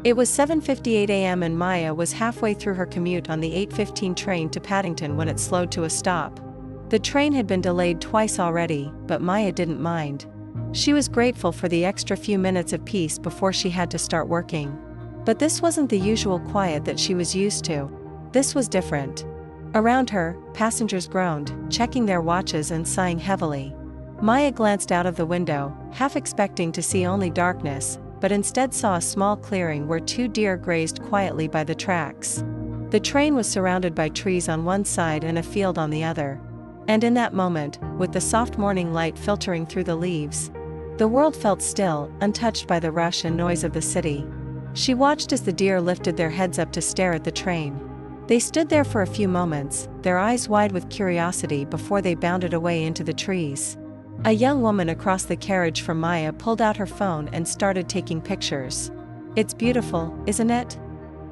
It was 7:58 a.m. and Maya was halfway through her commute on the 8:15 train to Paddington when it slowed to a stop. The train had been delayed twice already, but Maya didn't mind. She was grateful for the extra few minutes of peace before she had to start working. But this wasn't the usual quiet that she was used to. This was different. Around her, passengers groaned, checking their watches and sighing heavily. Maya glanced out of the window, half expecting to see only darkness, but instead saw a small clearing where two deer grazed quietly by the tracks. The train was surrounded by trees on one side and a field on the other. And in that moment, with the soft morning light filtering through the leaves, the world felt still, untouched by the rush and noise of the city. She watched as the deer lifted their heads up to stare at the train. They stood there for a few moments, their eyes wide with curiosity before they bounded away into the trees. A young woman across the carriage from Maya pulled out her phone and started taking pictures. "It's beautiful, isn't it?"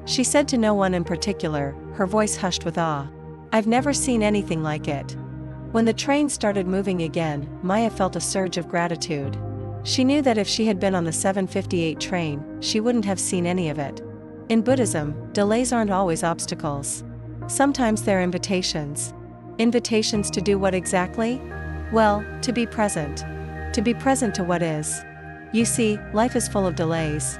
she said to no one in particular, her voice hushed with awe. "I've never seen anything like it." When the train started moving again, Maya felt a surge of gratitude. She knew that if she had been on the 7:58 train, she wouldn't have seen any of it. In Buddhism, delays aren't always obstacles. Sometimes they're invitations. Invitations to do what exactly? Well, to be present. To be present to what is. You see, life is full of delays.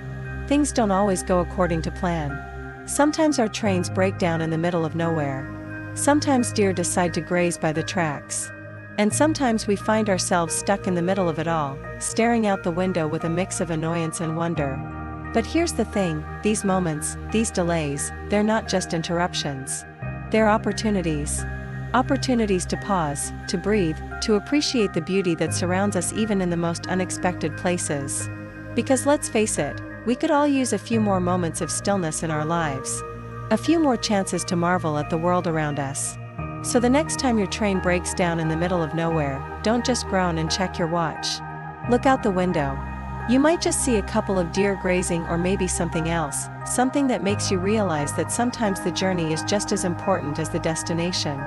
Things don't always go according to plan. Sometimes our trains break down in the middle of nowhere. Sometimes deer decide to graze by the tracks. And sometimes we find ourselves stuck in the middle of it all, staring out the window with a mix of annoyance and wonder. But here's the thing, these moments, these delays, they're not just interruptions. They're opportunities. Opportunities to pause, to breathe, to appreciate the beauty that surrounds us even in the most unexpected places. Because let's face it, we could all use a few more moments of stillness in our lives. A few more chances to marvel at the world around us. So the next time your train breaks down in the middle of nowhere, don't just groan and check your watch. Look out the window. You might just see a couple of deer grazing or maybe something else, something that makes you realize that sometimes the journey is just as important as the destination.